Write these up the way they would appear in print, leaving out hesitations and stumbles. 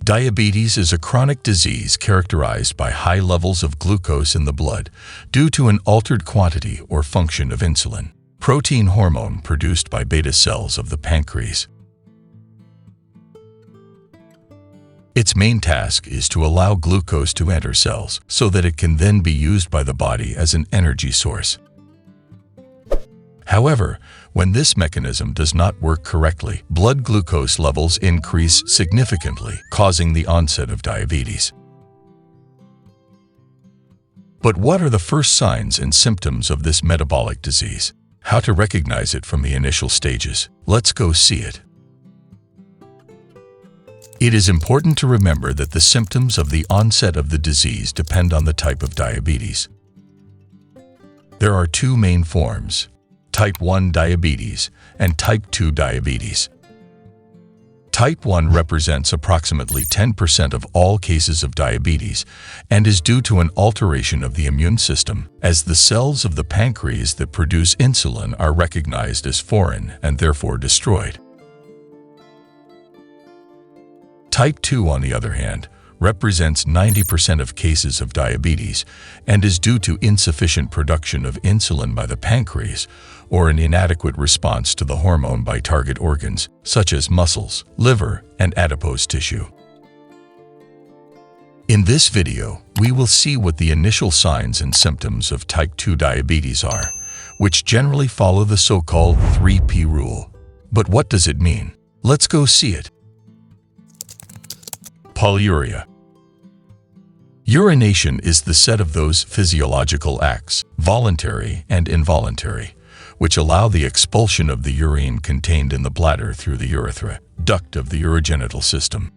Diabetes is a chronic disease characterized by high levels of glucose in the blood due to an altered quantity or function of insulin, protein hormone produced by beta cells of the pancreas. Its main task is to allow glucose to enter cells so that it can then be used by the body as an energy source. However, when this mechanism does not work correctly, blood glucose levels increase significantly, causing the onset of diabetes. But what are the first signs and symptoms of this metabolic disease? How to recognize it from the initial stages? Let's go see it. It is important to remember that the symptoms of the onset of the disease depend on the type of diabetes. There are two main forms: Type 1 diabetes and Type 2 diabetes. Type 1 represents approximately 10% of all cases of diabetes and is due to an alteration of the immune system, as the cells of the pancreas that produce insulin are recognized as foreign and therefore destroyed. Type 2, on the other hand, represents 90% of cases of diabetes and is due to insufficient production of insulin by the pancreas or an inadequate response to the hormone by target organs such as muscles, liver, and adipose tissue. In this video, we will see what the initial signs and symptoms of Type 2 diabetes are, which generally follow the so-called 3P rule. But what does it mean? Let's go see it. Polyuria. Urination is the set of those physiological acts, voluntary and involuntary, which allow the expulsion of the urine contained in the bladder through the urethra, duct of the urogenital system.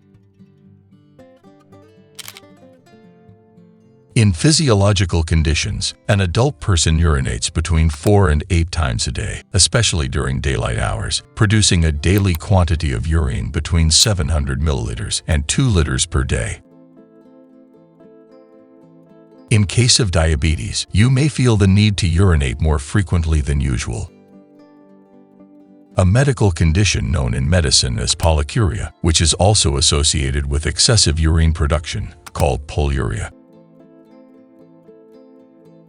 In physiological conditions, an adult person urinates between 4 and 8 times a day, especially during daylight hours, producing a daily quantity of urine between 700 milliliters and 2 liters per day. In case of diabetes, you may feel the need to urinate more frequently than usual. A medical condition known in medicine as polyuria, which is also associated with excessive urine production, called polyuria.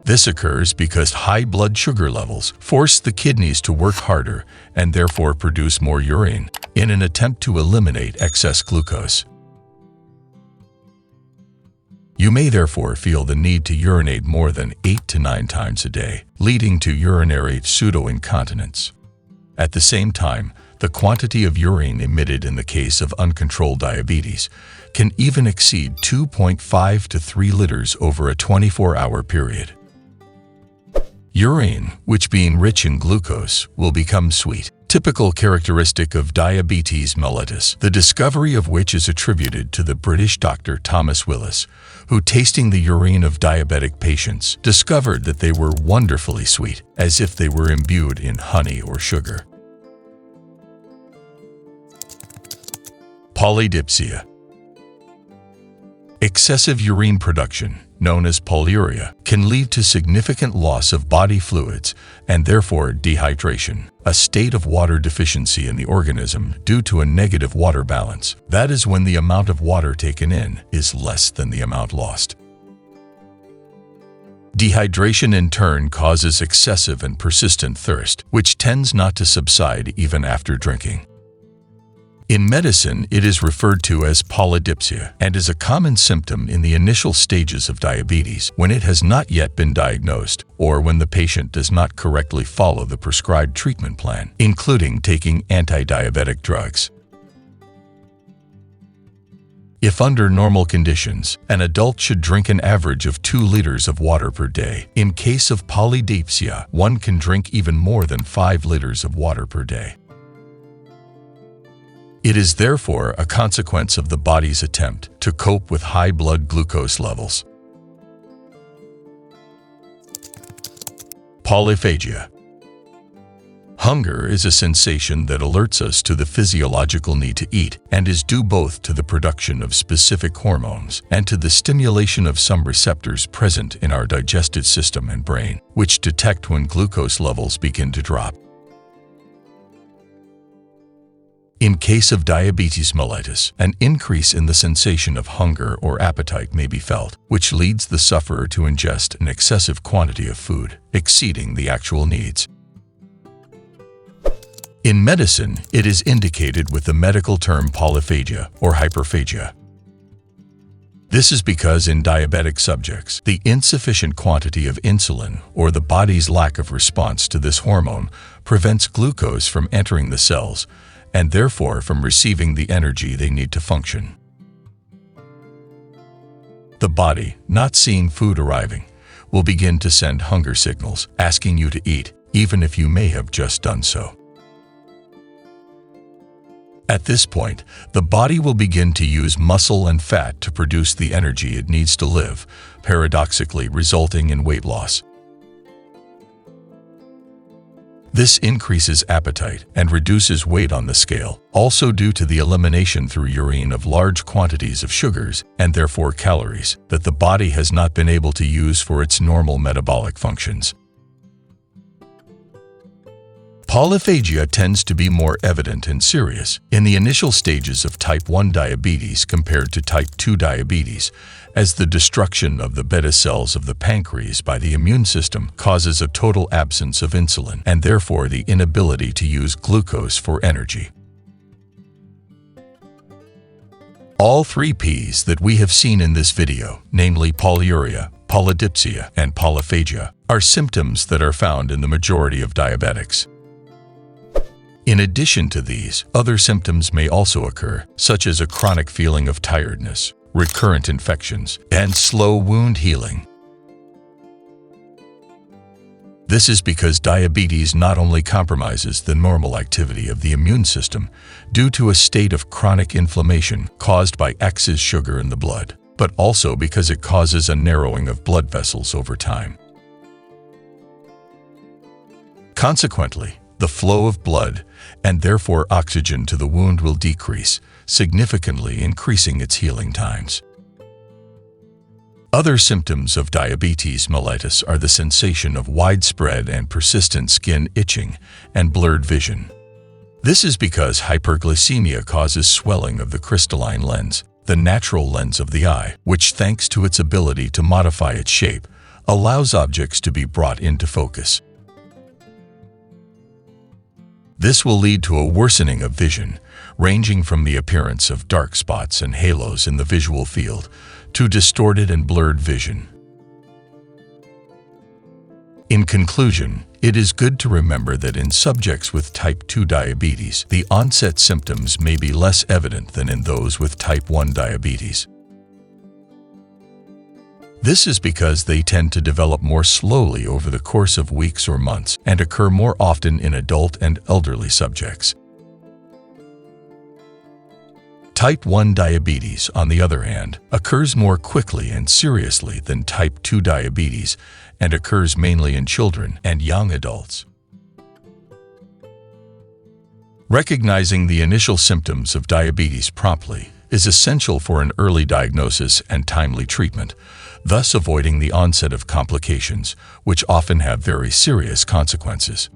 This occurs because high blood sugar levels force the kidneys to work harder and therefore produce more urine in an attempt to eliminate excess glucose. You may therefore feel the need to urinate more than 8 to 9 times a day, leading to urinary pseudo-incontinence. At the same time, the quantity of urine emitted in the case of uncontrolled diabetes can even exceed 2.5 to 3 liters over a 24-hour period. Urine, which being rich in glucose, will become sweet, typical characteristic of diabetes mellitus, the discovery of which is attributed to the British doctor Thomas Willis, who, tasting the urine of diabetic patients, discovered that they were wonderfully sweet, as if they were imbued in honey or sugar. Polydipsia. Excessive urine production, known as polyuria, can lead to significant loss of body fluids and therefore dehydration, a state of water deficiency in the organism due to a negative water balance. That is when the amount of water taken in is less than the amount lost. Dehydration in turn causes excessive and persistent thirst, which tends not to subside even after drinking. In medicine, it is referred to as polydipsia and is a common symptom in the initial stages of diabetes when it has not yet been diagnosed or when the patient does not correctly follow the prescribed treatment plan, including taking anti-diabetic drugs. If under normal conditions, an adult should drink an average of 2 liters of water per day. In case of polydipsia, one can drink even more than 5 liters of water per day. It is therefore a consequence of the body's attempt to cope with high blood glucose levels. Polyphagia. Hunger is a sensation that alerts us to the physiological need to eat and is due both to the production of specific hormones and to the stimulation of some receptors present in our digestive system and brain, which detect when glucose levels begin to drop. In case of diabetes mellitus, an increase in the sensation of hunger or appetite may be felt, which leads the sufferer to ingest an excessive quantity of food, exceeding the actual needs. In medicine, it is indicated with the medical term polyphagia or hyperphagia. This is because in diabetic subjects, the insufficient quantity of insulin or the body's lack of response to this hormone prevents glucose from entering the cells and therefore from receiving the energy they need to function. The body, not seeing food arriving, will begin to send hunger signals, asking you to eat, even if you may have just done so. At this point, the body will begin to use muscle and fat to produce the energy it needs to live, paradoxically resulting in weight loss. This increases appetite and reduces weight on the scale, also due to the elimination through urine of large quantities of sugars and therefore calories that the body has not been able to use for its normal metabolic functions. Polyphagia tends to be more evident and serious in the initial stages of type 1 diabetes compared to type 2 diabetes, as the destruction of the beta cells of the pancreas by the immune system causes a total absence of insulin and therefore the inability to use glucose for energy. All 3 P's that we have seen in this video, namely polyuria, polydipsia, and polyphagia, are symptoms that are found in the majority of diabetics. In addition to these, other symptoms may also occur, such as a chronic feeling of tiredness, recurrent infections, and slow wound healing. This is because diabetes not only compromises the normal activity of the immune system due to a state of chronic inflammation caused by excess sugar in the blood, but also because it causes a narrowing of blood vessels over time. Consequently, the flow of blood and therefore oxygen to the wound will decrease, significantly increasing its healing times. Other symptoms of diabetes mellitus are the sensation of widespread and persistent skin itching and blurred vision. This is because hyperglycemia causes swelling of the crystalline lens, the natural lens of the eye, which, thanks to its ability to modify its shape, allows objects to be brought into focus. This will lead to a worsening of vision, ranging from the appearance of dark spots and halos in the visual field to distorted and blurred vision. In conclusion, it is good to remember that in subjects with type 2 diabetes, the onset symptoms may be less evident than in those with type 1 diabetes. This is because they tend to develop more slowly over the course of weeks or months and occur more often in adult and elderly subjects. Type 1 diabetes, on the other hand, occurs more quickly and seriously than type 2 diabetes and occurs mainly in children and young adults. Recognizing the initial symptoms of diabetes promptly is essential for an early diagnosis and timely treatment, thus avoiding the onset of complications, which often have very serious consequences.